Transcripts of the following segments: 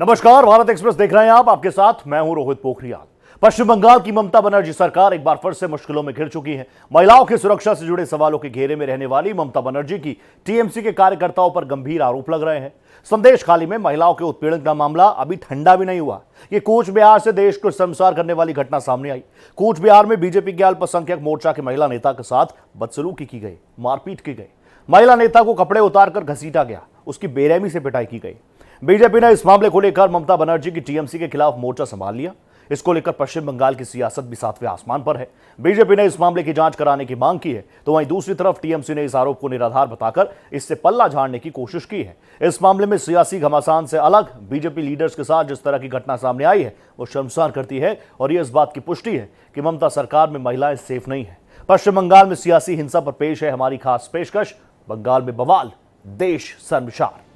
नमस्कार, भारत एक्सप्रेस देख रहे हैं आप। आपके साथ मैं हूं रोहित पोखरियाल। पश्चिम बंगाल की ममता बनर्जी सरकार एक बार फिर से मुश्किलों में घिर चुकी है। महिलाओं की सुरक्षा से जुड़े सवालों के घेरे में रहने वाली ममता बनर्जी की टीएमसी के कार्यकर्ताओं पर गंभीर आरोप लग रहे हैं। संदेश खाली में महिलाओं के उत्पीड़न का मामला अभी ठंडा भी नहीं हुआ। ये कूच बिहार से देश को शर्मसार करने वाली घटना सामने आई। कूच बिहार में बीजेपी के अल्पसंख्यक मोर्चा के महिला नेता के साथ बदसलूकी की गई, मारपीट की गई। महिला नेता को कपड़े उतारकर घसीटा गया, उसकी बेरहमी से पिटाई की गई। बीजेपी ने इस मामले को लेकर ममता बनर्जी की टीएमसी के खिलाफ मोर्चा संभाल लिया। इसको लेकर पश्चिम बंगाल की सियासत भी सातवें आसमान पर है। बीजेपी ने इस मामले की जांच कराने की मांग की है, तो वहीं दूसरी तरफ टीएमसी ने इस आरोप को निराधार बताकर इससे पल्ला झाड़ने की कोशिश की है। इस मामले में सियासी घमासान से अलग बीजेपी लीडर्स के साथ जिस तरह की घटना सामने आई है वो शर्मसार करती है, और ये इस बात की पुष्टि है कि ममता सरकार में महिलाएं सेफ नहीं है। पश्चिम बंगाल में सियासी हिंसा पर पेश है हमारी खास पेशकश, बंगाल में बवाल, देश शर्मसार।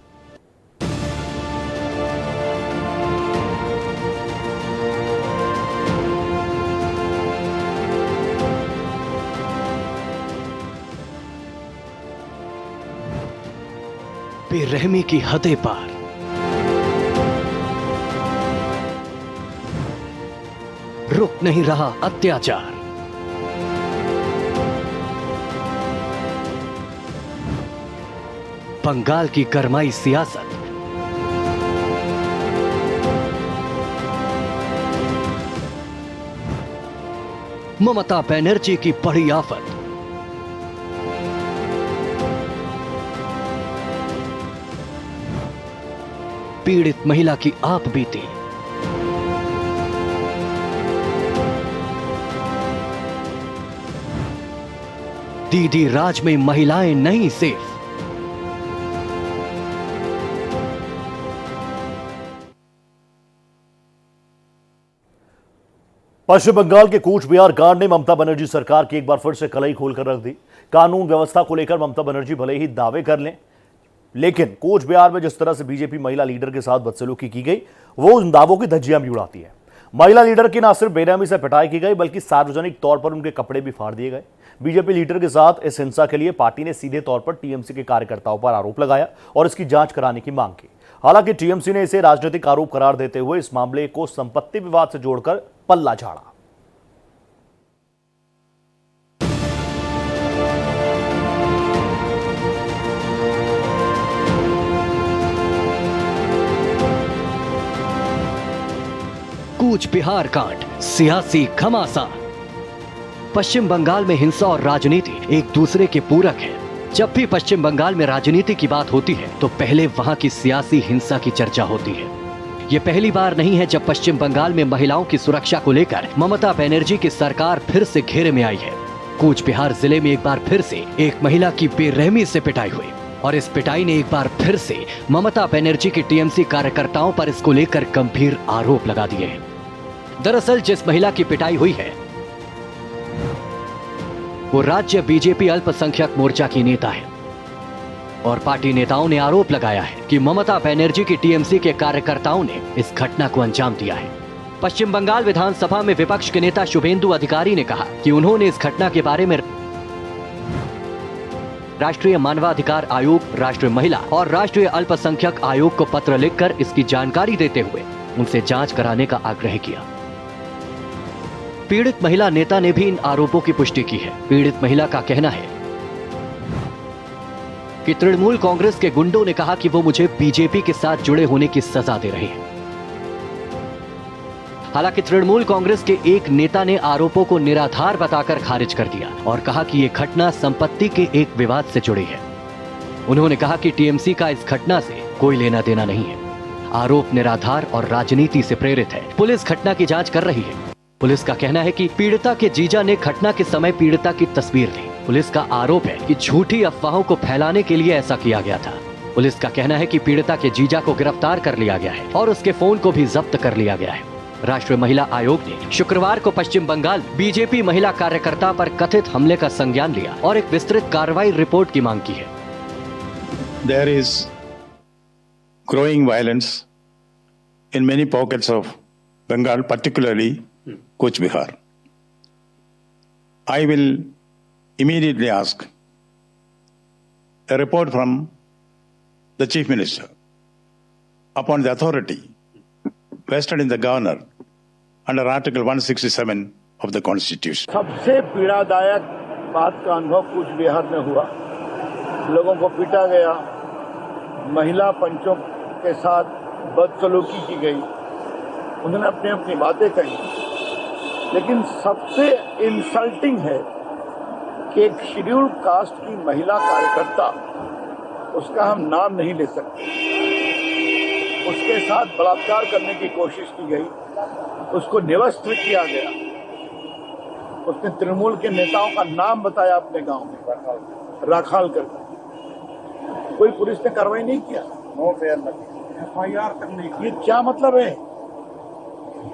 बेरहमी की हदें पार, रुक नहीं रहा अत्याचार। बंगाल की गरमाई सियासत, ममता बनर्जी की बड़ी आफत। पीड़ित महिला की आप बीती, दीदी राज में महिलाएं नहीं सेफ। पश्चिम बंगाल के कूच बिहार कांड ने ममता बनर्जी सरकार की एक बार फिर से कलई खोलकर रख दी। कानून व्यवस्था को लेकर ममता बनर्जी भले ही दावे कर लें, लेकिन कूच बिहार में जिस तरह से बीजेपी महिला लीडर के साथ बदसलूकी की गई, वो उन दावों की धज्जियां भी उड़ाती है। महिला लीडर की न सिर्फ बेरहमी से पिटाई की गई, बल्कि सार्वजनिक तौर पर उनके कपड़े भी फाड़ दिए गए। बीजेपी लीडर के साथ इस हिंसा के लिए पार्टी ने सीधे तौर पर टीएमसी के कार्यकर्ताओं पर आरोप लगाया और इसकी जांच कराने की मांग की। हालांकि टीएमसी ने इसे राजनीतिक आरोप करार देते हुए इस मामले को संपत्ति विवाद से जोड़कर पल्ला झाड़ा। कूच बिहार कांड, सियासी घमासान। पश्चिम बंगाल में हिंसा और राजनीति एक दूसरे के पूरक हैं। जब भी पश्चिम बंगाल में राजनीति की बात होती है तो पहले वहां की सियासी हिंसा की चर्चा होती है। ये पहली बार नहीं है जब पश्चिम बंगाल में महिलाओं की सुरक्षा को लेकर ममता बनर्जी की सरकार फिर से घेरे में आई है। कूच बिहार जिले में एक बार फिर से एक महिला की बेरहमी से पिटाई हुई, और इस पिटाई ने एक बार फिर से ममता बनर्जी की टीएमसी कार्यकर्ताओं पर इसको लेकर गंभीर आरोप लगा दिए हैं। दरअसल जिस महिला की पिटाई हुई है वो राज्य बीजेपी अल्पसंख्यक मोर्चा की नेता है, और पार्टी नेताओं ने आरोप लगाया है कि ममता बनर्जी की टीएमसी के कार्यकर्ताओं ने इस घटना को अंजाम दिया है। पश्चिम बंगाल विधानसभा में विपक्ष के नेता शुभेंदु अधिकारी ने कहा कि उन्होंने इस घटना के बारे में राष्ट्रीय मानवाधिकार आयोग, राष्ट्रीय महिला और राष्ट्रीय अल्पसंख्यक आयोग को पत्र लिखकर इसकी जानकारी देते हुए उनसे जांच कराने का आग्रह किया। पीड़ित महिला नेता ने भी इन आरोपों की पुष्टि की है। पीड़ित महिला का कहना है कि तृणमूल कांग्रेस के गुंडों ने कहा कि वो मुझे बीजेपी के साथ जुड़े होने की सजा दे रहे हैं। हालांकि तृणमूल कांग्रेस के एक नेता ने आरोपों को निराधार बताकर खारिज कर दिया और कहा कि यह घटना संपत्ति के एक विवाद से जुड़ी है। उन्होंने कहा कि टीएमसी का इस घटना से कोई लेना देना नहीं है। आरोप निराधार और राजनीति से प्रेरित है। पुलिस घटना की जांच कर रही है। पुलिस का कहना है कि पीड़िता के जीजा ने घटना के समय पीड़िता की तस्वीर ली। पुलिस का आरोप है कि झूठी अफवाहों को फैलाने के लिए ऐसा किया गया था। पुलिस का कहना है कि पीड़िता के जीजा को गिरफ्तार कर लिया गया है और उसके फोन को भी जब्त कर लिया गया है। राष्ट्रीय महिला आयोग ने शुक्रवार को पश्चिम बंगाल बीजेपी महिला कार्यकर्ता पर कथित हमले का संज्ञान लिया और एक विस्तृत कार्रवाई रिपोर्ट की मांग की है। There is growing violence in many pockets of Bengal, particularly Kuch Bihar. I will immediately ask a report from the Chief Minister upon the authority vested in the governor under Article 167 of the Constitution. सबसे पीड़ादायक बात का अनुभव कूच बिहार में हुआ। लोगों को पीटा गया, महिला पंचों के साथ बदसलूकी की गई, उन्होंने अपनी अपनी बातें कही, लेकिन सबसे इंसल्टिंग है कि एक शेड्यूल्ड कास्ट की महिला कार्यकर्ता, उसका हम नाम नहीं ले सकते, उसके साथ बलात्कार करने की कोशिश की गई, उसको निवस्त्र किया गया, उसने तृणमूल के नेताओं का नाम बताया अपने गांव में, राखाल करके। कोई पुलिस ने कार्रवाई नहीं किया, FIR करने की। ये क्या मतलब है?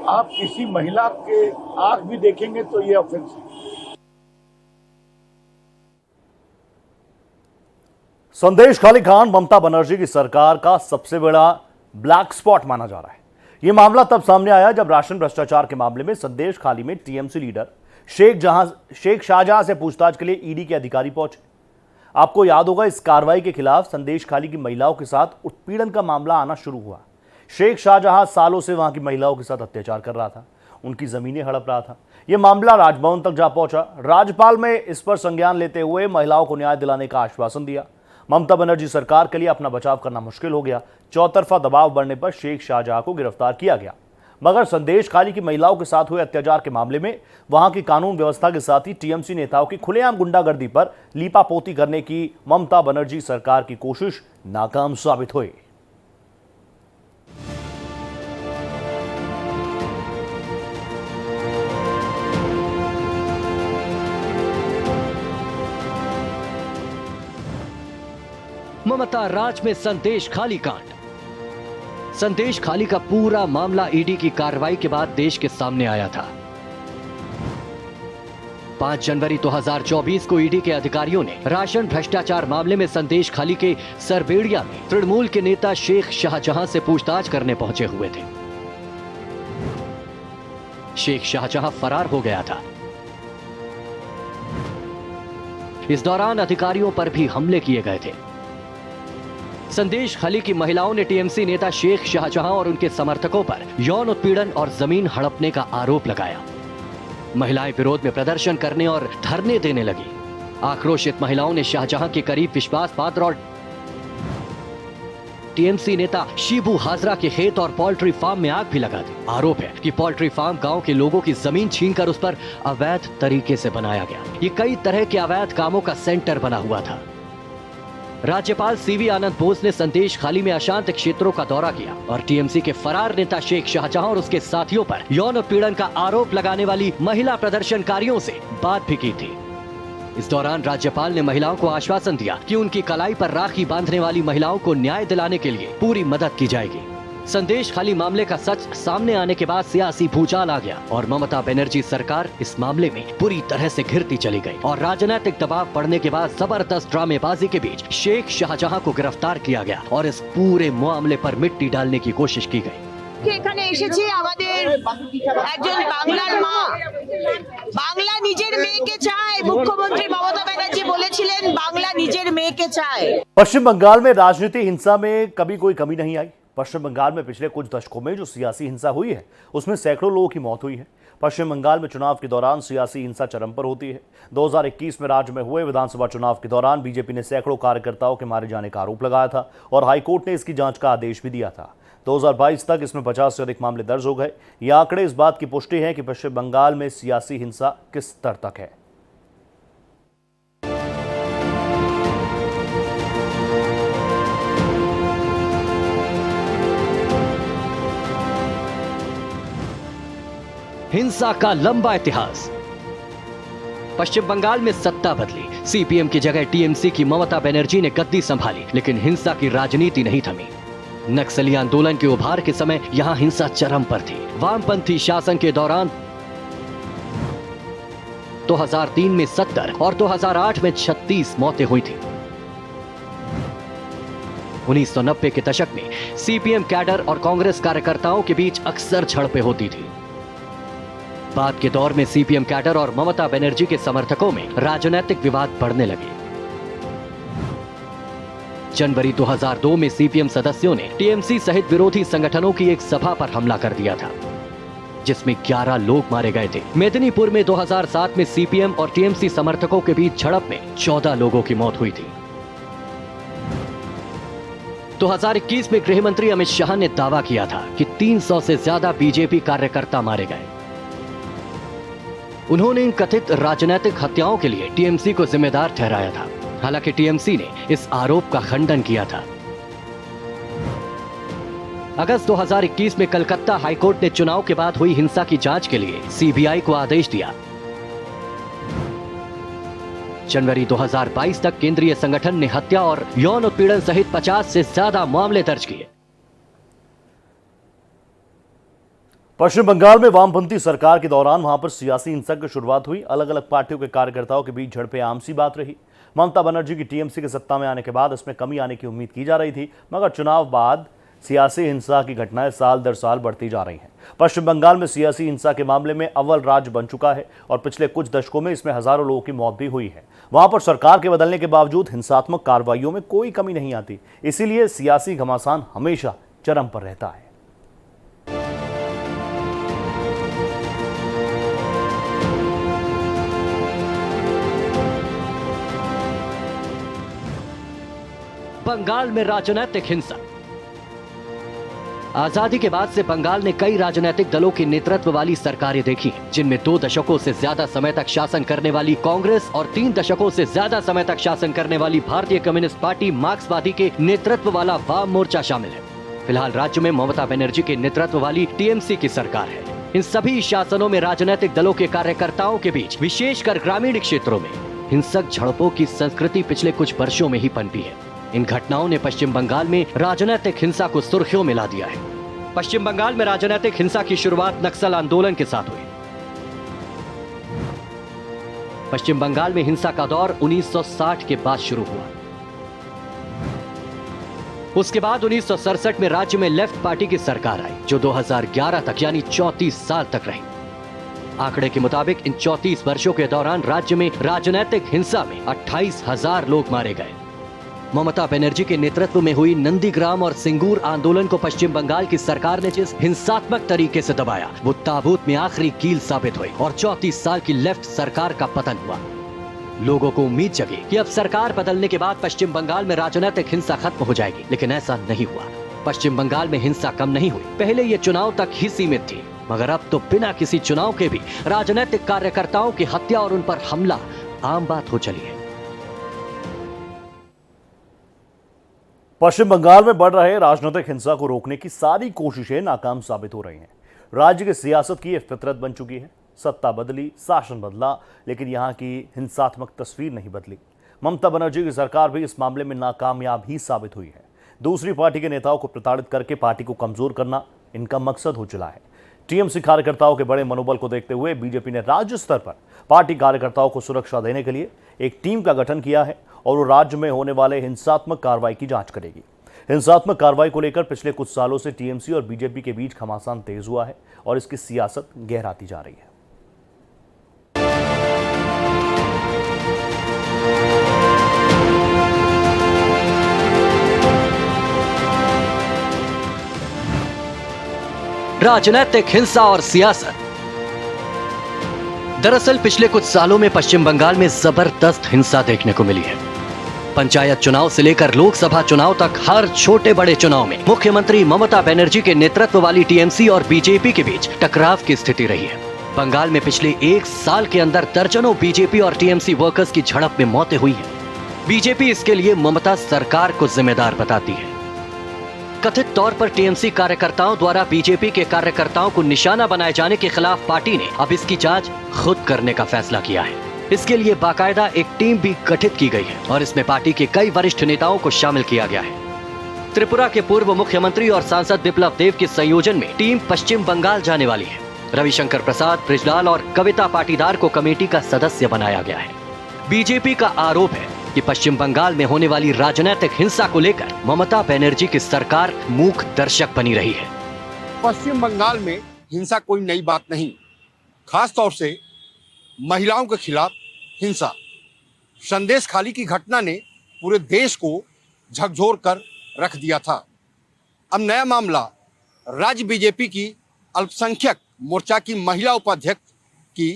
आप किसी महिला के आंख भी देखेंगे तो ये ऑफेंस है। संदेश खाली कांड ममता बनर्जी की सरकार का सबसे बड़ा ब्लैक स्पॉट माना जा रहा है। यह मामला तब सामने आया जब राशन भ्रष्टाचार के मामले में संदेश खाली में टीएमसी लीडर शेख शाहजहां से पूछताछ के लिए ईडी के अधिकारी पहुंचे। आपको याद होगा, इस कार्रवाई के खिलाफ संदेश खाली की महिलाओं के साथ उत्पीड़न का मामला आना शुरू हुआ। शेख शाहजहां सालों से वहां की महिलाओं के साथ अत्याचार कर रहा था, उनकी जमीनें हड़प रहा था। यह मामला राजभवन तक जा पहुंचा। राज्यपाल ने इस पर संज्ञान लेते हुए महिलाओं को न्याय दिलाने का आश्वासन दिया। ममता बनर्जी सरकार के लिए अपना बचाव करना मुश्किल हो गया। चौतरफा दबाव बढ़ने पर शेख शाहजहां को गिरफ्तार किया गया, मगर संदेश खाली की महिलाओं के साथ हुए अत्याचार के मामले में वहां की कानून व्यवस्था के साथ ही टीएमसी नेताओं की खुलेआम गुंडागर्दी पर लीपापोती करने की ममता बनर्जी सरकार की कोशिश नाकाम साबित हुई। ममता राज में संदेश खाली कांड। संदेश खाली का पूरा मामला ईडी की कार्रवाई के बाद देश के सामने आया था। 5 जनवरी 2024 को ईडी के अधिकारियों ने राशन भ्रष्टाचार मामले में संदेश खाली के सरबेड़िया में तृणमूल के नेता शेख शाहजहां से पूछताछ करने पहुंचे हुए थे। शेख शाहजहां फरार हो गया था। इस दौरान अधिकारियों पर भी हमले किए गए थे। संदेश खाली की महिलाओं ने टीएमसी नेता शेख शाहजहां और उनके समर्थकों पर यौन उत्पीड़न और जमीन हड़पने का आरोप लगाया। महिलाएं विरोध में प्रदर्शन करने और धरने देने लगी। आक्रोशित महिलाओं ने शाहजहां के करीब विश्वास पात्र और टीएमसी नेता शिबू हाजरा के खेत और पोल्ट्री फार्म में आग भी लगा दी। आरोप है कि पोल्ट्री फार्म गांव के लोगों की जमीन छीनकर उस पर अवैध तरीके से बनाया गया। ये कई तरह के अवैध कामों का सेंटर बना हुआ था। राज्यपाल सीवी आनंद बोस ने संदेश खाली में अशांत क्षेत्रों का दौरा किया और टीएमसी के फरार नेता शेख शाहजहां और उसके साथियों पर यौन उत्पीड़न का आरोप लगाने वाली महिला प्रदर्शनकारियों से बात भी की थी। इस दौरान राज्यपाल ने महिलाओं को आश्वासन दिया कि उनकी कलाई पर राखी बांधने वाली महिलाओं को न्याय दिलाने के लिए पूरी मदद की जाएगी। संदेश खाली मामले का सच सामने आने के बाद सियासी भूचाल आ गया और ममता बनर्जी सरकार इस मामले में पूरी तरह से घिरती चली गई और राजनीतिक दबाव पड़ने के बाद जबरदस्त ड्रामेबाजी के बीच शेख शाहजहां को गिरफ्तार किया गया और इस पूरे मामले पर मिट्टी डालने की कोशिश की गई। এখানে এসেছি আমাদের একজন বাংলার মা, বাংলা নিজের মেয়েকে চায়। মুখ্যমন্ত্রী মমতা ব্যানার্জি বলেছিলেন বাংলা নিজের মেয়েকে চায়। पश्चिम बंगाल में राजनीतिक हिंसा में कभी कोई कमी नहीं आई। पश्चिम बंगाल में पिछले कुछ दशकों में जो सियासी हिंसा हुई है उसमें सैकड़ों लोगों की मौत हुई है। पश्चिम बंगाल में चुनाव के दौरान सियासी हिंसा चरम पर होती है। 2021 में राज्य में हुए विधानसभा चुनाव के दौरान बीजेपी ने सैकड़ों कार्यकर्ताओं के मारे जाने का आरोप लगाया था और हाईकोर्ट ने इसकी जांच का आदेश भी दिया था। 2022 तक इसमें 50 से अधिक मामले दर्ज हो गए। ये आंकड़े इस बात की पुष्टि है कि पश्चिम बंगाल में सियासी हिंसा किस स्तर तक है। हिंसा का लंबा इतिहास। पश्चिम बंगाल में सत्ता बदली, सीपीएम की जगह टीएमसी की ममता बनर्जी ने गद्दी संभाली, लेकिन हिंसा की राजनीति नहीं थमी। नक्सली आंदोलन के उभार के समय यहां हिंसा चरम पर थी। वामपंथी शासन के दौरान 2003 में 70 और 2008 में 36 मौतें हुई थी। 1990 के दशक में सीपीएम कैडर और कांग्रेस कार्यकर्ताओं के बीच अक्सर झड़पें होती थी। बाद के दौर में सीपीएम कैडर और ममता बनर्जी के समर्थकों में राजनीतिक विवाद बढ़ने लगे। जनवरी 2002 में सीपीएम सदस्यों ने टीएमसी सहित विरोधी संगठनों की एक सभा पर हमला कर दिया था, जिसमें 11 लोग मारे गए थे। मेदिनीपुर में 2007 में सीपीएम और टीएमसी समर्थकों के बीच झड़प में 14 लोगों की मौत हुई थी। 2021 में गृह मंत्री अमित शाह ने दावा किया था कि 300 से ज्यादा बीजेपी कार्यकर्ता मारे गए। उन्होंने इन कथित राजनीतिक हत्याओं के लिए टीएमसी को जिम्मेदार ठहराया था। हालांकि टीएमसी ने इस आरोप का खंडन किया था। अगस्त 2021 में कलकत्ता हाईकोर्ट ने चुनाव के बाद हुई हिंसा की जांच के लिए सीबीआई को आदेश दिया। जनवरी 2022 तक केंद्रीय संगठन ने हत्या और यौन उत्पीड़न सहित 50 से ज्यादा मामले दर्ज किए। पश्चिम बंगाल में वामपंथी सरकार के दौरान वहां पर सियासी हिंसा की शुरुआत हुई। अलग अलग पार्टियों के कार्यकर्ताओं के बीच झड़पें आम सी बात रही। ममता बनर्जी की टीएमसी के सत्ता में आने के बाद इसमें कमी आने की उम्मीद की जा रही थी, मगर चुनाव बाद सियासी हिंसा की घटनाएं साल दर साल बढ़ती जा रही हैं। पश्चिम बंगाल में सियासी हिंसा के मामले में अव्वल राज्य बन चुका है और पिछले कुछ दशकों में इसमें हजारों लोगों की मौत भी हुई है। वहां पर सरकार के बदलने के बावजूद हिंसात्मक कार्रवाइयों में कोई कमी नहीं आती, इसीलिए सियासी घमासान हमेशा चरम पर रहता है। बंगाल में राजनीतिक हिंसा। आजादी के बाद से बंगाल ने कई राजनीतिक दलों के नेतृत्व वाली सरकारें देखी हैं, जिनमें 2 दशकों से ज्यादा समय तक शासन करने वाली कांग्रेस और 3 दशकों से ज्यादा समय तक शासन करने वाली भारतीय कम्युनिस्ट पार्टी मार्क्सवादी के नेतृत्व वाला वाम मोर्चा शामिल है। फिलहाल राज्य में ममता बनर्जी के नेतृत्व वाली टीएमसी की सरकार है। इन सभी शासनों में राजनीतिक दलों के कार्यकर्ताओं के बीच, विशेषकर ग्रामीण क्षेत्रों में, हिंसक झड़पों की संस्कृति पिछले कुछ वर्षों में ही पनपी है। इन घटनाओं ने पश्चिम बंगाल में राजनीतिक हिंसा को सुर्खियों में ला दिया है। पश्चिम बंगाल में राजनीतिक हिंसा की शुरुआत नक्सल आंदोलन के साथ हुई। पश्चिम बंगाल में हिंसा का दौर 1960 के बाद शुरू हुआ। उसके बाद 1967 में राज्य में लेफ्ट पार्टी की सरकार आई, जो 2011 तक यानी 34 साल तक रही। आंकड़े के मुताबिक इन 34 वर्षों के दौरान राज्य में राजनीतिक हिंसा में 28,000 लोग मारे गए। ममता बनर्जी के नेतृत्व में हुई नंदीग्राम और सिंगूर आंदोलन को पश्चिम बंगाल की सरकार ने जिस हिंसात्मक तरीके से दबाया, वो ताबूत में आखिरी कील साबित हुई और 34 साल की लेफ्ट सरकार का पतन हुआ। लोगों को उम्मीद जगी कि अब सरकार बदलने के बाद पश्चिम बंगाल में राजनीतिक हिंसा खत्म हो जाएगी, लेकिन ऐसा नहीं हुआ। पश्चिम बंगाल में हिंसा कम नहीं हुई। पहले ये चुनाव तक ही सीमित थी, मगर अब तो बिना किसी चुनाव के भी राजनीतिक कार्यकर्ताओं की हत्या और उन पर हमला आम बात हो चली है। पश्चिम बंगाल में बढ़ रहे राजनीतिक हिंसा को रोकने की सारी कोशिशें नाकाम साबित हो रही हैं। राज्य की सियासत की यह फितरत बन चुकी है। सत्ता बदली, शासन बदला, लेकिन यहां की हिंसात्मक तस्वीर नहीं बदली। ममता बनर्जी की सरकार भी इस मामले में नाकामयाब ही साबित हुई है। दूसरी पार्टी के नेताओं को प्रताड़ित करके पार्टी को कमजोर करना इनका मकसद हो चला है। टीएमसी कार्यकर्ताओं के बड़े मनोबल को देखते हुए बीजेपी ने राज्य स्तर पर पार्टी कार्यकर्ताओं को सुरक्षा देने के लिए एक टीम का गठन किया है और वो राज्य में होने वाले हिंसात्मक कार्रवाई की जांच करेगी। हिंसात्मक कार्रवाई को लेकर पिछले कुछ सालों से टीएमसी और बीजेपी के बीच घमासान तेज हुआ है और इसकी सियासत गहराती जा रही है। राजनीतिक हिंसा और सियासत। दरअसल पिछले कुछ सालों में पश्चिम बंगाल में जबरदस्त हिंसा देखने को मिली है। पंचायत चुनाव से लेकर लोकसभा चुनाव तक हर छोटे बड़े चुनाव में मुख्यमंत्री ममता बनर्जी के नेतृत्व वाली टीएमसी और बीजेपी के बीच टकराव की स्थिति रही है। बंगाल में पिछले 1 साल के अंदर दर्जनों बीजेपी और टीएमसी वर्कर्स की झड़प में मौतें हुई हैं। बीजेपी इसके लिए ममता सरकार को जिम्मेदार बताती है। कथित तौर पर टीएमसी कार्यकर्ताओं द्वारा बीजेपी के कार्यकर्ताओं को निशाना बनाए जाने के खिलाफ पार्टी ने अब इसकी जांच खुद करने का फैसला किया है। इसके लिए बाकायदा एक टीम भी गठित की गई है और इसमें पार्टी के कई वरिष्ठ नेताओं को शामिल किया गया है। त्रिपुरा के पूर्व मुख्यमंत्री और सांसद बिप्लब देब के संयोजन में टीम पश्चिम बंगाल जाने वाली है। रविशंकर प्रसाद, ब्रिजलाल और कविता पाटीदार को कमेटी का सदस्य बनाया गया है। बीजेपी का आरोप है कि पश्चिम बंगाल में होने वाली राजनीतिक हिंसा को लेकर ममता बनर्जी की सरकार मूक दर्शक बनी रही है। पश्चिम बंगाल में हिंसा कोई नई बात नहीं, खास तौर से महिलाओं के खिलाफ हिंसा। संदेश खाली की घटना ने पूरे देश को झकझोर कर रख दिया था। अब नया मामला राज्य बीजेपी की अल्पसंख्यक मोर्चा की महिला उपाध्यक्ष की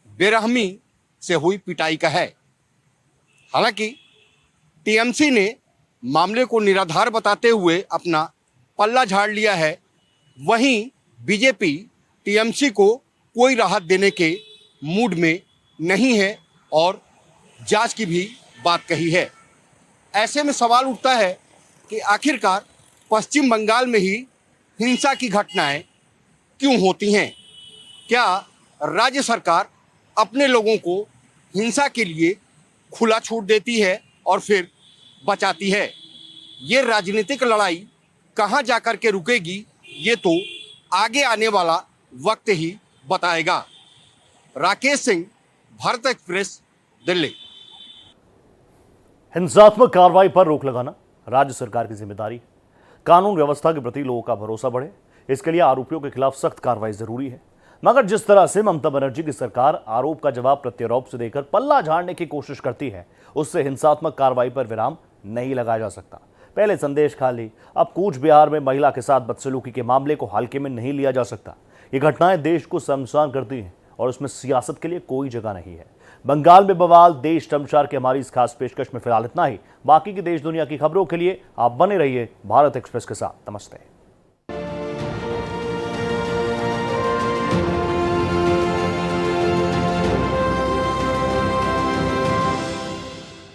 बेरहमी से हुई पिटाई का है। हालांकि टीएमसी ने मामले को निराधार बताते हुए अपना पल्ला झाड़ लिया है, वहीं बीजेपी टीएमसी को कोई राहत देने के मूड में नहीं है और जांच की भी बात कही है। ऐसे में सवाल उठता है कि आखिरकार पश्चिम बंगाल में ही हिंसा की घटनाएं क्यों होती हैं? क्या राज्य सरकार अपने लोगों को हिंसा के लिए खुला छूट देती है और फिर बचाती है? ये राजनीतिक लड़ाई कहां जाकर के रुकेगी, ये तो आगे आने वाला वक्त ही बताएगा। राकेश सिंह, भारत एक्सप्रेस, दिल्ली। हिंसात्मक कार्रवाई पर रोक लगाना राज्य सरकार की जिम्मेदारी है। कानून व्यवस्था के प्रति लोगों का भरोसा बढ़े, इसके लिए आरोपियों के खिलाफ सख्त कार्रवाई जरूरी है। मगर जिस तरह से ममता बनर्जी की सरकार आरोप का जवाब प्रत्यारोप से देकर पल्ला झाड़ने की कोशिश करती है, उससे हिंसात्मक कार्रवाई पर विराम नहीं लगाया जा सकता। पहले संदेश खाली, अब कूच बिहार में महिला के साथ बदसलूकी के मामले को हल्के में नहीं लिया जा सकता। ये घटनाएं देश को शर्मसार करती हैं और उसमें सियासत के लिए कोई जगह नहीं है। बंगाल में बवाल, देश शर्मसार की हमारी इस खास पेशकश में फिलहाल इतना ही। बाकी की देश दुनिया की खबरों के लिए आप बने रहिए भारत एक्सप्रेस के साथ। नमस्ते।